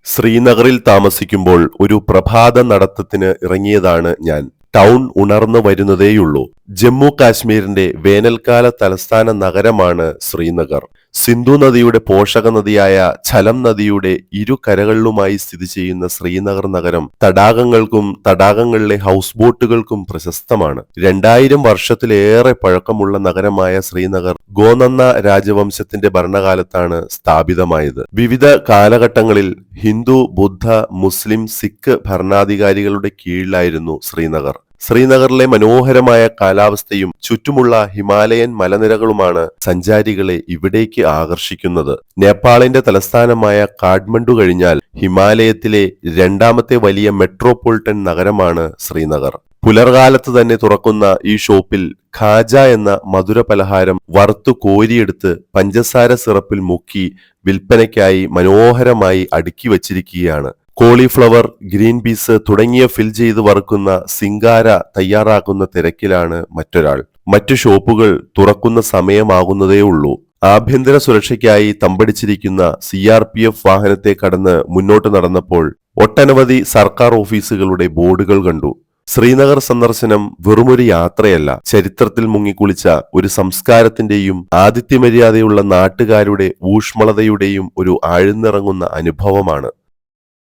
ശ്രീനഗറിൽ താമസിക്കുമ്പോൾ ഒരു പ്രഭാത നടത്തത്തിന് ഇറങ്ങിയതാണ് ഞാൻ. ടൗൺ ഉണർന്നു വരുന്നതേയുള്ളൂ. ജമ്മു കാശ്മീരിന്റെ വേനൽക്കാല തലസ്ഥാന നഗരമാണ് ശ്രീനഗർ. സിന്ധു നദിയുടെ പോഷക നദിയായ ഝലം നദിയുടെ ഇരുകരകളിലുമായി സ്ഥിതി ചെയ്യുന്ന ശ്രീനഗർ നഗരം തടാകങ്ങൾക്കും തടാകങ്ങളിലെ ഹൗസ് ബോട്ടുകൾക്കും പ്രശസ്തമാണ്. 2000 വർഷത്തിലേറെ പഴക്കമുള്ള നഗരമായ ശ്രീനഗർ ഗോനന്ന രാജവംശത്തിന്റെ ഭരണകാലത്താണ് സ്ഥാപിതമായത്. വിവിധ കാലഘട്ടങ്ങളിൽ ഹിന്ദു, ബുദ്ധ, മുസ്ലിം, സിഖ് ഭരണാധികാരികളുടെ കീഴിലായിരുന്നു ശ്രീനഗർ. ശ്രീനഗറിലെ മനോഹരമായ കാലാവസ്ഥയും ചുറ്റുമുള്ള ഹിമാലയൻ മലനിരകളുമാണ് സഞ്ചാരികളെ ഇവിടേക്ക് ആകർഷിക്കുന്നത്. നേപ്പാളിന്റെ തലസ്ഥാനമായ കാഠ്മണ്ഡു കഴിഞ്ഞാൽ ഹിമാലയത്തിലെ രണ്ടാമത്തെ വലിയ മെട്രോപൊളിറ്റൻ നഗരമാണ് ശ്രീനഗർ. പുലർകാലത്ത് തന്നെ തുറക്കുന്ന ഈ ഷോപ്പിൽ ഖാജ എന്ന മധുര പലഹാരം വറുത്തു കോരിയെടുത്ത് പഞ്ചസാര സിറപ്പിൽ മുക്കി വിൽപ്പനയ്ക്കായി മനോഹരമായി അടുക്കി വച്ചിരിക്കുകയാണ്. കോളിഫ്ലവർ, ഗ്രീൻ പീസ് തുടങ്ങിയ ഫിൽ ചെയ്ത് വറുക്കുന്ന സിംഗാര തയ്യാറാക്കുന്ന തിരക്കിലാണ് മറ്റൊരാൾ. മറ്റു ഷോപ്പുകൾ തുറക്കുന്ന സമയമാകുന്നതേ ഉള്ളൂ. ആഭ്യന്തര സുരക്ഷയ്ക്കായി തമ്പടിച്ചിരിക്കുന്ന CRPF വാഹനത്തെ കടന്ന് മുന്നോട്ട് നടന്നപ്പോൾ ഒട്ടനവധി സർക്കാർ ഓഫീസുകളുടെ ബോർഡുകൾ കണ്ടു. ശ്രീനഗർ സന്ദർശനം വെറുമൊരു യാത്രയല്ല, ചരിത്രത്തിൽ മുങ്ങിക്കുളിച്ച ഒരു സംസ്കാരത്തിന്റെയും ആതിഥ്യമര്യാദയുള്ള നാട്ടുകാരുടെ ഊഷ്മളതയുടെയും ഒരു ആഴ്ന്നിറങ്ങുന്ന അനുഭവമാണ്.